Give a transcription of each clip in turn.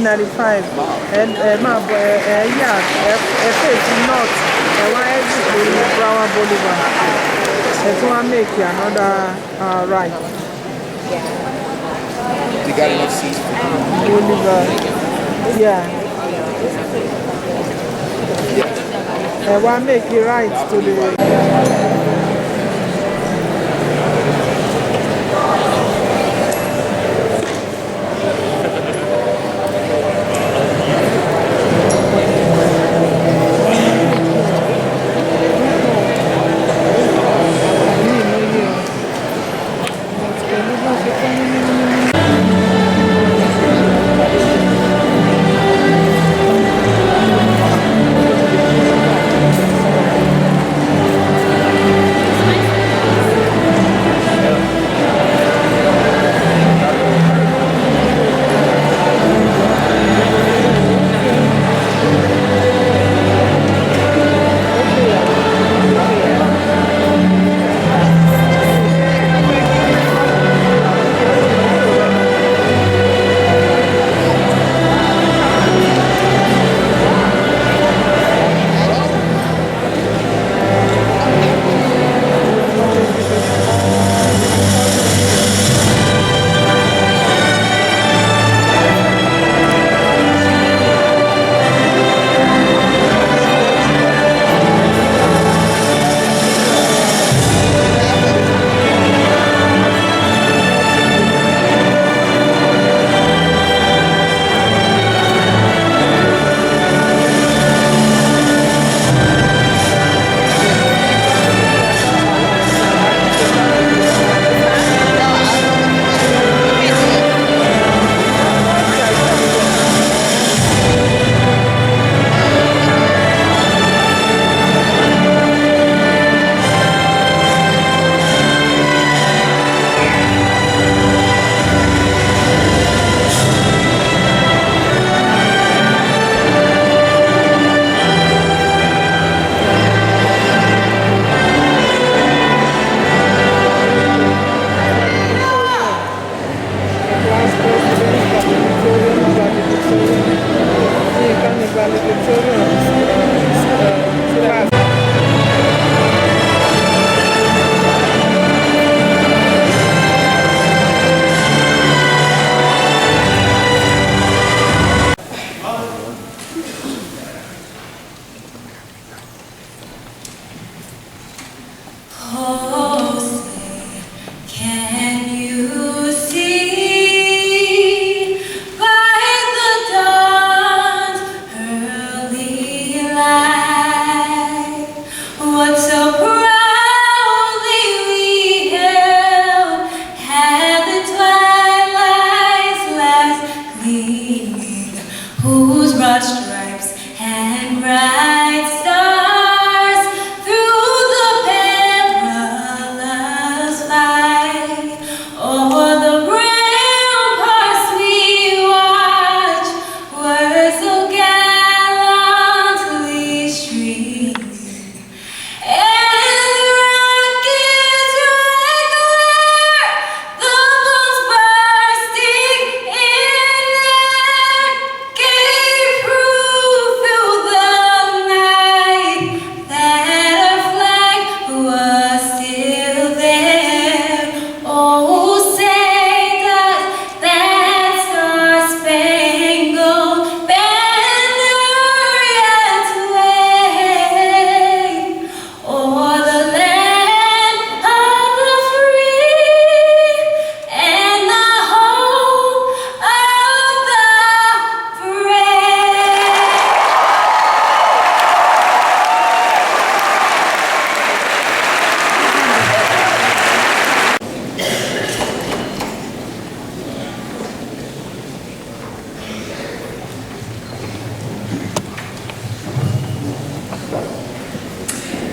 1995. And face north. One exit to Brown Boulevard. And so I make another right. We got enough seats for Boulevard. Yeah. And one make it right to the.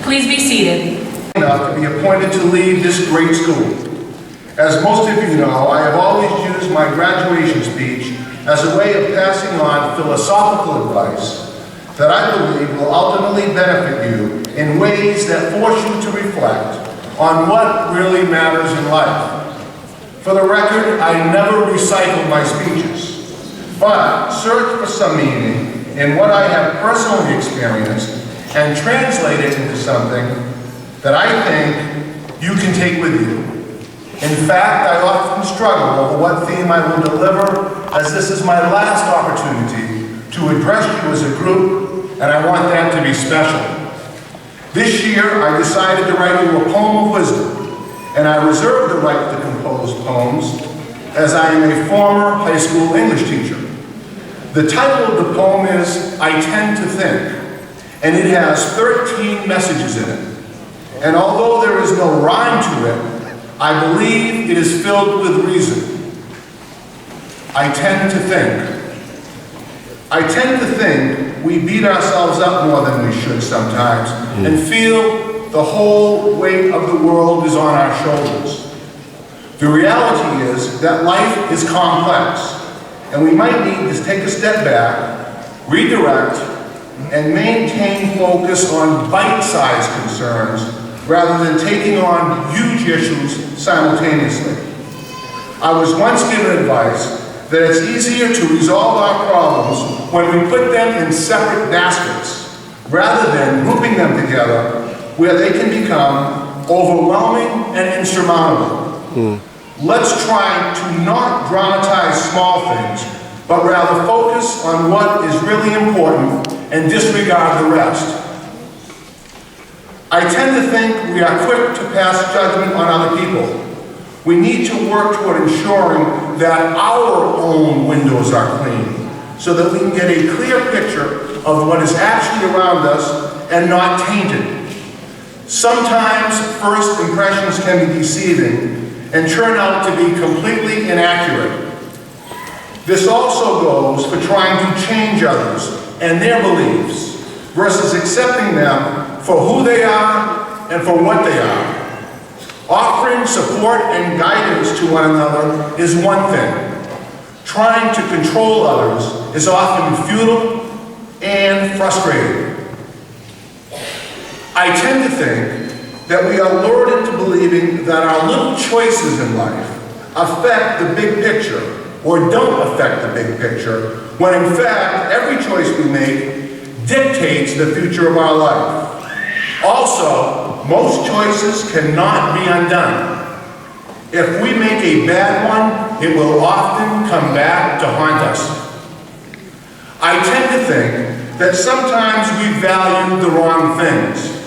Please be seated. Enough to be appointed to lead this great school. As most of you know, I have always used my graduation speech as a way of passing on philosophical advice that I believe will ultimately benefit you in ways that force you to reflect on what really matters in life. For the record, I never recycle my speeches. but search for some meaning in what I have personally experienced and translate it into something that I think you can take with you. In fact, I often struggle over what theme I will deliver, as this is my last opportunity to address you as a group, and I want that to be special. This year, I decided to write you a poem of wisdom, and I reserve the right to compose poems, as I am a former high school English teacher. The title of the poem is I Tend to Think, and it has 13 messages in it. And although there is no rhyme to it, I believe it is filled with reason. I tend to think. I tend to think we beat ourselves up more than we should sometimes, and feel the whole weight of the world is on our shoulders. The reality is that life is complex, and we might need to take a step back, redirect, and maintain focus on bite-sized concerns rather than taking on huge issues simultaneously. I was once given advice that it's easier to resolve our problems when we put them in separate baskets rather than grouping them together where they can become overwhelming and insurmountable. Let's try to not dramatize small things, but rather focus on what is really important and disregard the rest. I tend to think we are quick to pass judgment on other people. We need to work toward ensuring that our own windows are clean, so that we can get a clear picture of what is actually around us and not tainted. Sometimes first impressions can be deceiving and turn out to be completely inaccurate. This also goes for trying to change others and their beliefs versus accepting them for who they are and for what they are. Offering support and guidance to one another is one thing. Trying to control others is often futile and frustrating. I tend to think that we are lured into believing that our little choices in life affect the big picture or don't affect the big picture, when in fact every choice we make dictates the future of our life. Also, most choices cannot be undone. If we make a bad one, it will often come back to haunt us. I tend to think that sometimes we value the wrong things.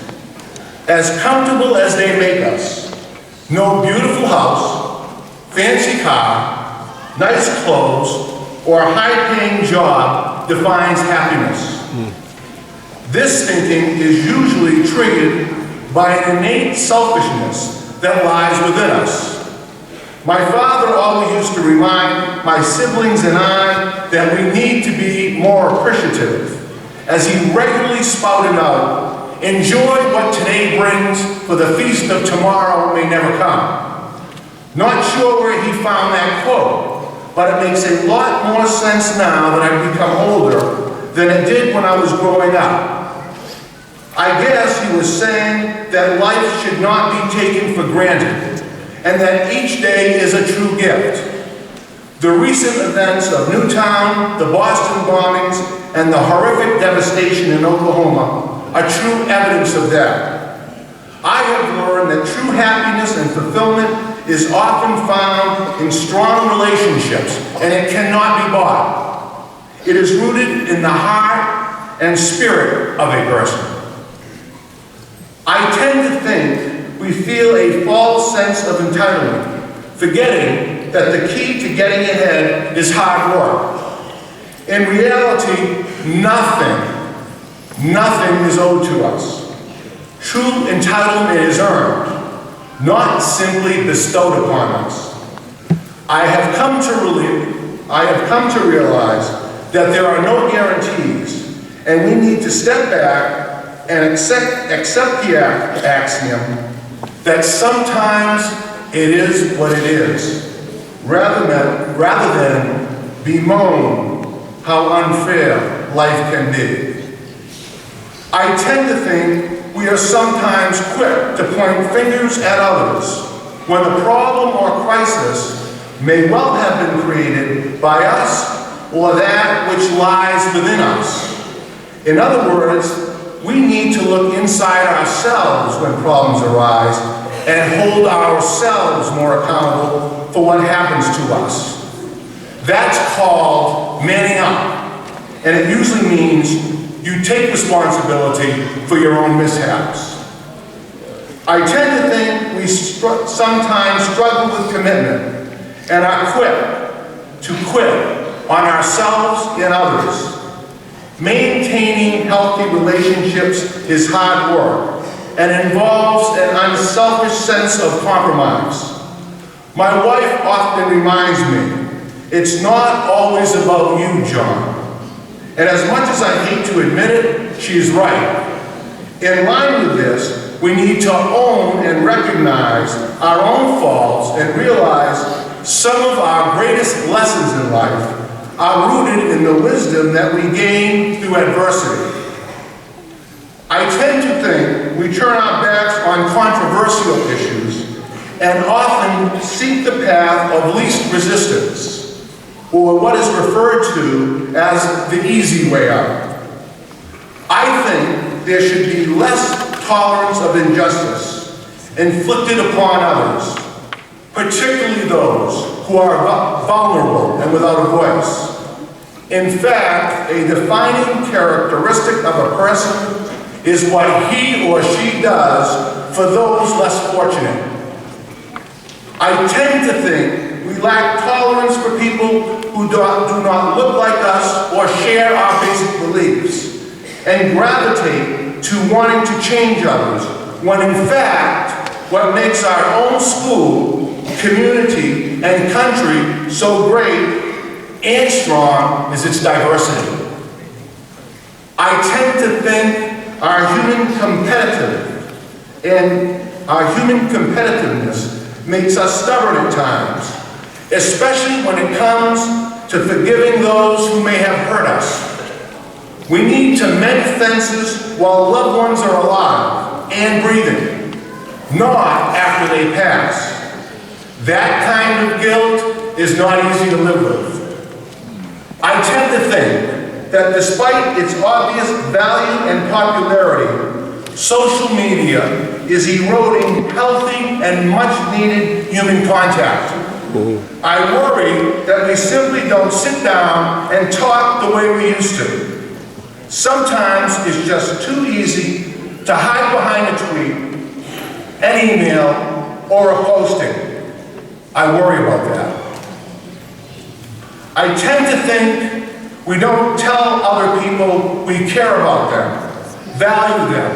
As comfortable as they make us, no beautiful house, fancy car, nice clothes, or a high-paying job defines happiness. This thinking is usually triggered by an innate selfishness that lies within us. My father always used to remind my siblings and I that we need to be more appreciative, as he regularly spouted out, "Enjoy what today brings, for the feast of tomorrow may never come." Not sure where he found that quote, but it makes a lot more sense now that I've become older than it did when I was growing up. I guess he was saying that life should not be taken for granted, and that each day is a true gift. The recent events of Newtown, the Boston bombings, and the horrific devastation in Oklahoma are true evidence of that. I have learned that true happiness and fulfillment is often found in strong relationships, and it cannot be bought. It is rooted in the heart and spirit of a person. I tend to think we feel a false sense of entitlement, forgetting that the key to getting ahead is hard work. In reality, nothing is owed to us. True entitlement is earned, not simply bestowed upon us. I have come to realize that there are no guarantees, and we need to step back and accept the axiom that sometimes it is what it is, rather than bemoan how unfair life can be. I tend to think we are sometimes quick to point fingers at others when the problem or crisis may well have been created by us or that which lies within us. In other words, we need to look inside ourselves when problems arise and hold ourselves more accountable for what happens to us. That's called manning up, and it usually means you take responsibility for your own mishaps. I tend to think we sometimes struggle with commitment and are quick to quit on ourselves and others. Maintaining healthy relationships is hard work and involves an unselfish sense of compromise. My wife often reminds me, it's not always about you, John. And as much as I hate to admit it, she's right. In line with this, we need to own and recognize our own faults and realize some of our greatest lessons in life are rooted in the wisdom that we gain through adversity. I tend to think we turn our backs on controversial issues and often seek the path of least resistance, or what is referred to as the easy way out. I think there should be less tolerance of injustice inflicted upon others, particularly those who are vulnerable and without a voice. In fact, a defining characteristic of a person is what he or she does for those less fortunate. I tend to think we lack tolerance for people who do not look like us or share our basic beliefs, and gravitate to wanting to change others, when in fact, what makes our own school, community, and country so great and strong is its diversity. I tend to think our human competitiveness makes us stubborn at times, especially when it comes to forgiving those who may have hurt us. We need to mend fences while loved ones are alive and breathing, not after they pass. That kind of guilt is not easy to live with. I tend to think that despite its obvious value and popularity, social media is eroding healthy and much-needed human contact. I worry that we simply don't sit down and talk the way we used to. Sometimes it's just too easy to hide behind a tweet, an email, or a posting. I worry about that. I tend to think we don't tell other people we care about them, value them,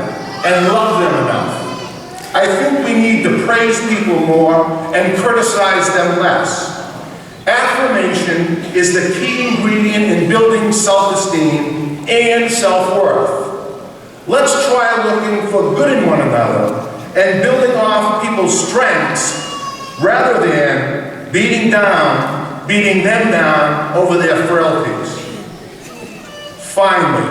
and love them enough. I think we need to praise people more and criticize them less. Affirmation is the key ingredient in building self-esteem and self-worth. Let's try looking for good in one another and building off people's strengths rather than beating them down over their frailties. Finally,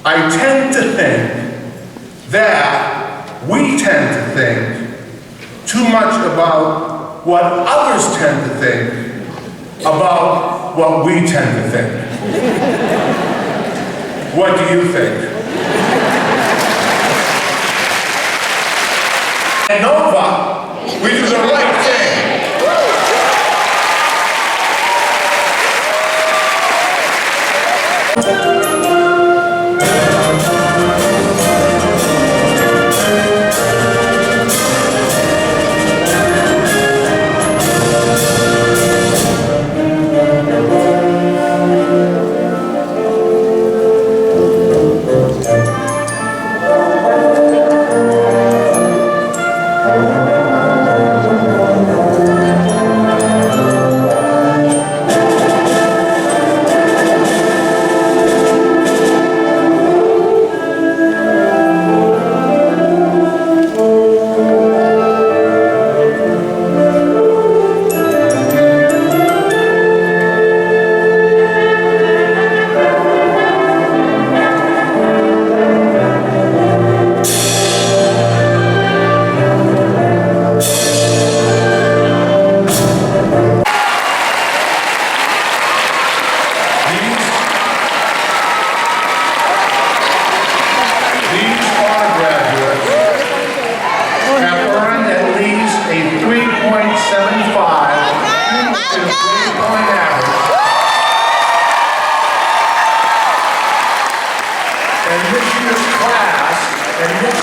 I tend to think that we tend to think too much about what others tend to think about what we tend to think. What do you think? And Nova, we do the right thing.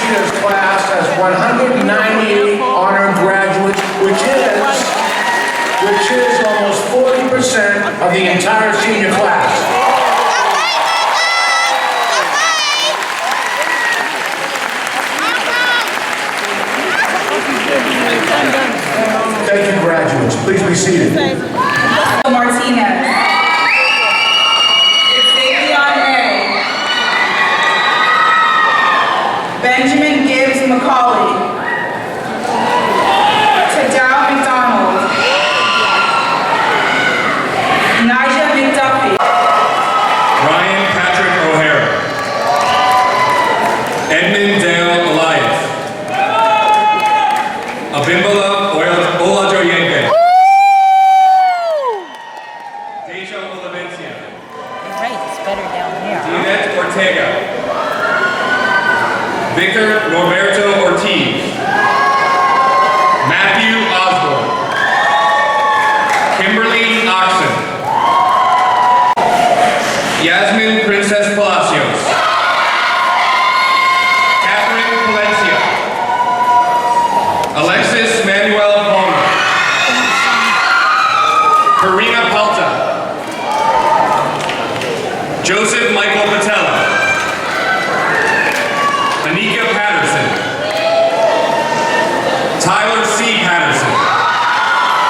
year's class has 198 honor graduates, which is almost 40% of the entire senior class. Thank you, graduates. Please be seated. Martinez. Benjamin Gibbs McCauley. Tadao McDonald. Nigel McDuffie. Ryan Patrick O'Hara. Edmund Dale Elias. Abimbola Olajoyegbe. Deja Olavencia. Right, it's better down here. Dinette Ortega. Victor Norberto Ortiz. Matthew Osborne. Kimberly Oxen. Yasmin Princess Palacios. Catherine Palencia. Alexis Manuel Palmer. Karina Palta. Joseph Michael Patel.